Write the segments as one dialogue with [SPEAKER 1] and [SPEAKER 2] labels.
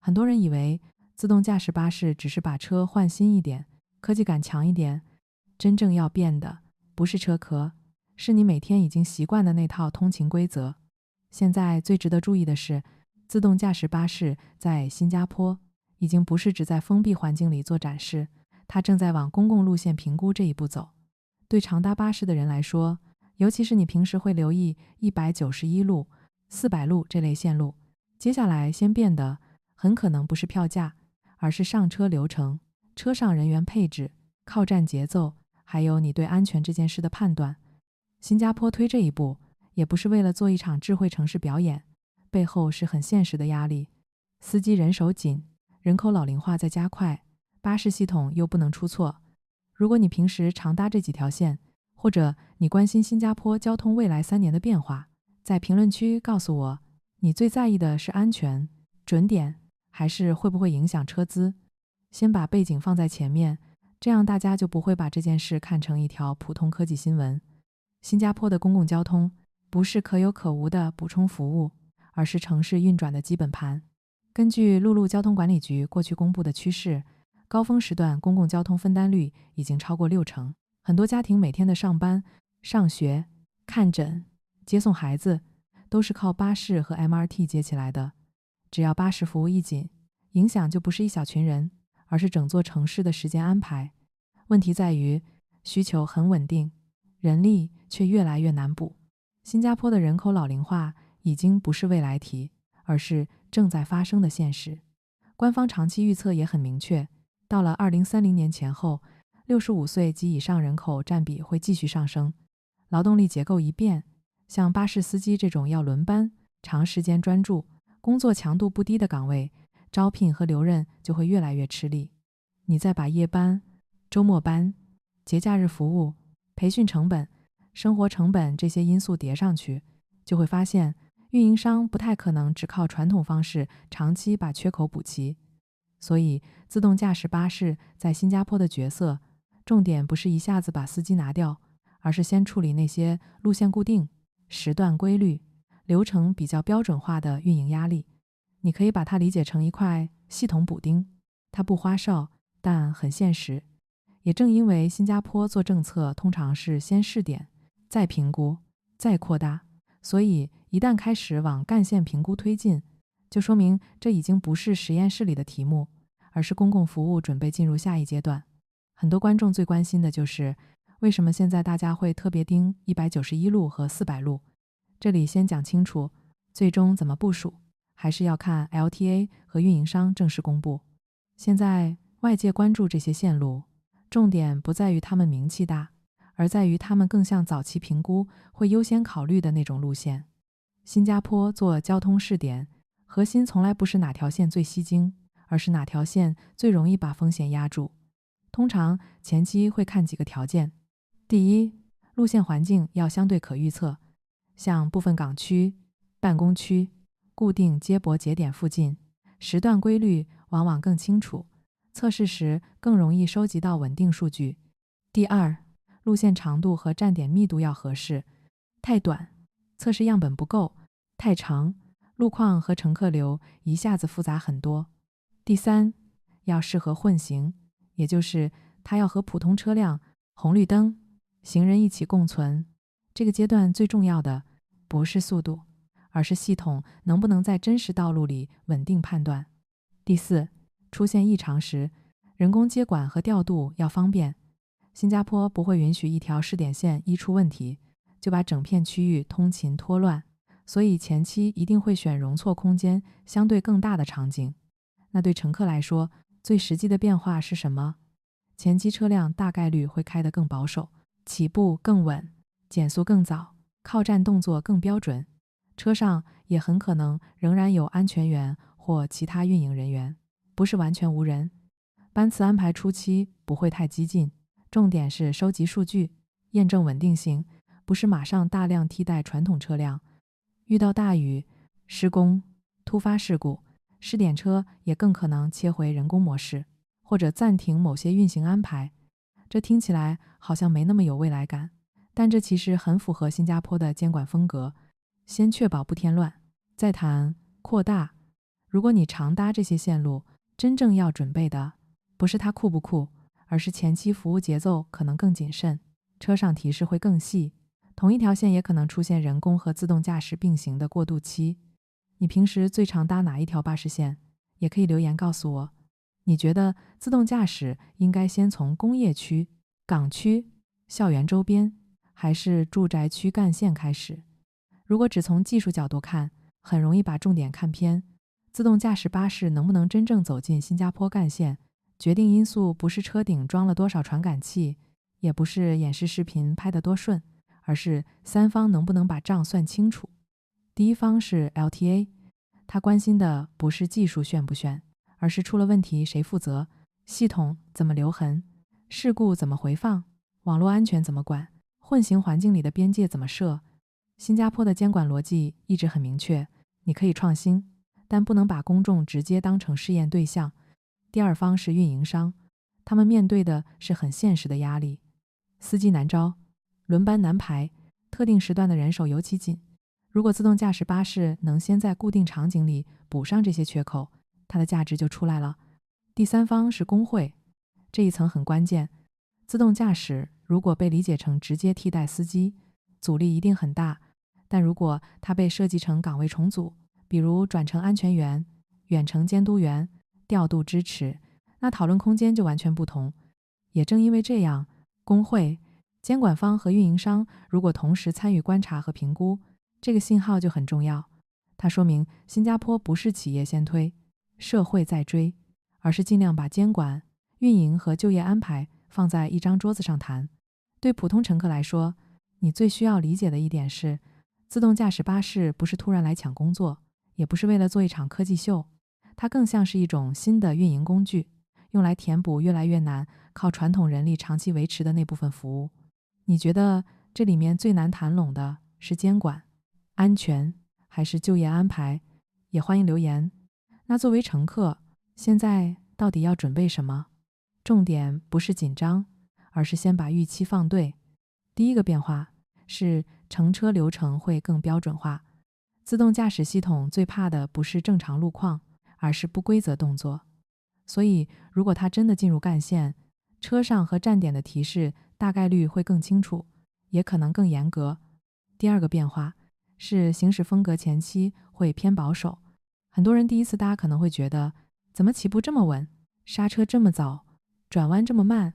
[SPEAKER 1] 很多人以为自动驾驶巴士只是把车换新一点，科技感强一点，真正要变的不是车壳，是你每天已经习惯的那套通勤规则。现在最值得注意的是，自动驾驶巴士在新加坡已经不是只在封闭环境里做展示，它正在往公共路线评估这一步走。对常搭巴士的人来说，尤其是你平时会留意191路、400路这类线路，接下来先变的很可能不是票价，而是上车流程、车上人员配置、靠站节奏，还有你对安全这件事的判断。新加坡推这一步，也不是为了做一场智慧城市表演，背后是很现实的压力。司机人手紧，人口老龄化在加快，巴士系统又不能出错。如果你平时常搭这几条线，或者你关心新加坡交通未来3年的变化，在评论区告诉我，你最在意的是安全、准点，还是会不会影响车资？先把背景放在前面，这样大家就不会把这件事看成一条普通科技新闻。新加坡的公共交通不是可有可无的补充服务，而是城市运转的基本盘。根据陆路交通管理局过去公布的趋势，高峰时段公共交通分担率已经超过60%，很多家庭每天的上班、上学、看诊、接送孩子都是靠巴士和 MRT 接起来的。只要巴士服务一紧，影响就不是一小群人，而是整座城市的时间安排。问题在于需求很稳定，人力却越来越难补。新加坡的人口老龄化已经不是未来题，而是正在发生的现实。官方长期预测也很明确，到了2030年前后，65岁及以上人口占比会继续上升。劳动力结构一变，像巴士司机这种要轮班、长时间专注、工作强度不低的岗位，招聘和留任就会越来越吃力。你再把夜班、周末班、节假日服务、培训成本、生活成本这些因素叠上去，就会发现运营商不太可能只靠传统方式长期把缺口补齐。所以自动驾驶巴士在新加坡的角色，重点不是一下子把司机拿掉，而是先处理那些路线固定、时段规律、流程比较标准化的运营压力。你可以把它理解成一块系统补丁，它不花哨，但很现实。也正因为新加坡做政策通常是先试点，再评估，再扩大，所以一旦开始往干线评估推进，就说明这已经不是实验室里的题目，而是公共服务准备进入下一阶段。很多观众最关心的就是为什么现在大家会特别盯191路和400路。这里先讲清楚，最终怎么部署，还是要看 LTA 和运营商正式公布。现在外界关注这些线路，重点不在于他们名气大，而在于他们更像早期评估会优先考虑的那种路线。新加坡做交通试点，核心从来不是哪条线最吸睛，而是哪条线最容易把风险压住。通常前期会看几个条件。第一，路线环境要相对可预测，像部分港区、办公区、固定接驳节点附近，时段规律往往更清楚，测试时更容易收集到稳定数据。第二，路线长度和站点密度要合适，太短，测试样本不够；太长，路况和乘客流一下子复杂很多。第三，要适合混行，也就是它要和普通车辆、红绿灯、行人一起共存。这个阶段最重要的不是速度，而是系统能不能在真实道路里稳定判断。第四，出现异常时，人工接管和调度要方便。新加坡不会允许一条试点线一出问题，就把整片区域通勤拖乱，所以前期一定会选容错空间相对更大的场景。那对乘客来说，最实际的变化是什么？前期车辆大概率会开得更保守，起步更稳，减速更早，靠站动作更标准。车上也很可能仍然有安全员或其他运营人员，不是完全无人。班次安排初期不会太激进，重点是收集数据，验证稳定性，不是马上大量替代传统车辆。遇到大雨、施工、突发事故，试点车也更可能切回人工模式，或者暂停某些运行安排。这听起来好像没那么有未来感，但这其实很符合新加坡的监管风格。先确保不添乱，再谈扩大。如果你常搭这些线路，真正要准备的不是它酷不酷，而是前期服务节奏可能更谨慎，车上提示会更细，同一条线也可能出现人工和自动驾驶并行的过渡期。你平时最常搭哪一条巴士线？也可以留言告诉我。你觉得自动驾驶应该先从工业区、港区、校园周边，还是住宅区干线开始？如果只从技术角度看，很容易把重点看偏。自动驾驶巴士能不能真正走进新加坡干线，决定因素不是车顶装了多少传感器，也不是演示视频拍得多顺，而是三方能不能把账算清楚。第一方是 LTA， 他关心的不是技术炫不炫，而是出了问题谁负责，系统怎么留痕，事故怎么回放，网络安全怎么管，混行环境里的边界怎么设。新加坡的监管逻辑一直很明确，你可以创新，但不能把公众直接当成试验对象。第二方是运营商，他们面对的是很现实的压力，司机难招，轮班难排，特定时段的人手尤其紧。如果自动驾驶巴士能先在固定场景里补上这些缺口，它的价值就出来了。第三方是工会，这一层很关键。自动驾驶如果被理解成直接替代司机，阻力一定很大，但如果它被设计成岗位重组，比如转成安全员、远程监督员、调度支持，那讨论空间就完全不同。也正因为这样，工会、监管方和运营商如果同时参与观察和评估，这个信号就很重要。它说明新加坡不是企业先推，社会在追，而是尽量把监管、运营和就业安排放在一张桌子上谈。对普通乘客来说，你最需要理解的一点是，自动驾驶巴士不是突然来抢工作，也不是为了做一场科技秀，它更像是一种新的运营工具，用来填补越来越难靠传统人力长期维持的那部分服务。你觉得这里面最难谈拢的是监管、安全还是就业安排？也欢迎留言。那作为乘客，现在到底要准备什么？重点不是紧张，而是先把预期放对。第一个变化是乘车流程会更标准化。自动驾驶系统最怕的不是正常路况，而是不规则动作。所以如果它真的进入干线，车上和站点的提示大概率会更清楚，也可能更严格。第二个变化是行驶风格前期会偏保守。很多人第一次搭可能会觉得，怎么起步这么稳，刹车这么早，转弯这么慢。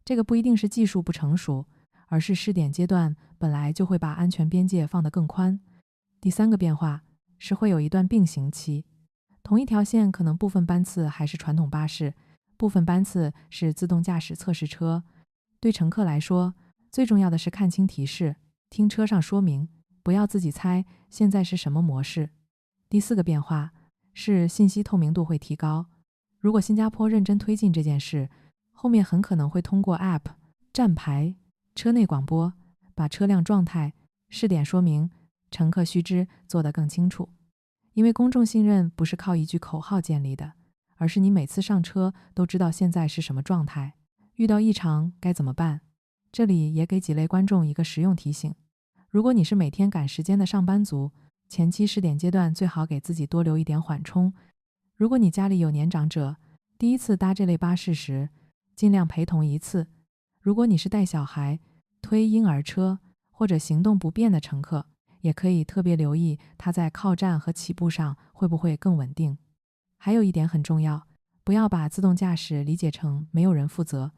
[SPEAKER 1] 这个不一定是技术不成熟，而是试点阶段本来就会把安全边界放得更宽。第三个变化是会有一段并行期，同一条线可能部分班次还是传统巴士，部分班次是自动驾驶测试车。对乘客来说，最重要的是看清提示，听车上说明，不要自己猜现在是什么模式。第四个变化是信息透明度会提高。如果新加坡认真推进这件事，后面很可能会通过 App、站牌、车内广播，把车辆状态、试点说明、乘客须知做得更清楚。因为公众信任不是靠一句口号建立的，而是你每次上车都知道现在是什么状态，遇到异常该怎么办。这里也给几类观众一个实用提醒：如果你是每天赶时间的上班族，前期试点阶段最好给自己多留一点缓冲。如果你家里有年长者，第一次搭这类巴士时，尽量陪同一次。如果你是带小孩、推婴儿车或者行动不便的乘客，也可以特别留意它在靠站和起步上会不会更稳定。还有一点很重要，不要把自动驾驶理解成没有人负责。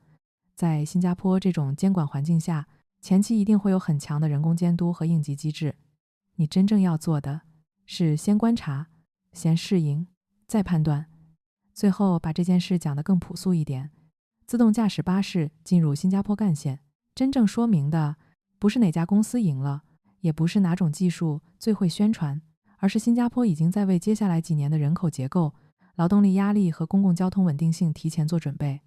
[SPEAKER 1] 在新加坡这种监管环境下，前期一定会有很强的人工监督和应急机制。你真正要做的是先观察，先适应，再判断。最后把这件事讲得更朴素一点，自动驾驶巴士进入新加坡干线，真正说明的不是哪家公司赢了，也不是哪种技术最会宣传，而是新加坡已经在为接下来几年的人口结构、劳动力压力和公共交通稳定性提前做准备。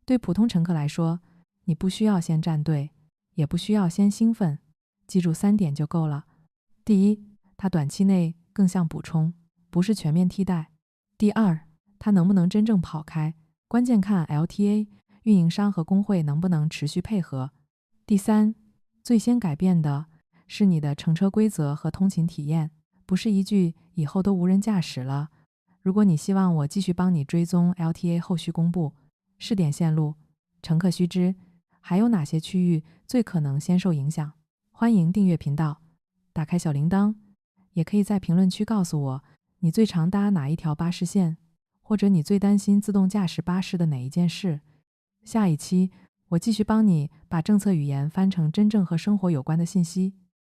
[SPEAKER 1] 对普通乘客来说，你不需要先站队，也不需要先兴奋，记住3点就够了。第一，它短期内更像补充，不是全面替代。第二，它能不能真正跑开，关键看 LTA、运营商和工会能不能持续配合。第三，最先改变的是你的乘车规则和通勤体验，不是一句以后都无人驾驶了。如果你希望我继续帮你追踪 LTA 后续公布、试点线路、乘客须知，还有哪些区域最可能先受影响，欢迎订阅频道，打开小铃铛，也可以在评论区告诉我你最常搭哪一条巴士线，或者你最担心自动驾驶巴士的哪一件事。下一期我继续帮你把政策语言翻成真正和生活有关的信息。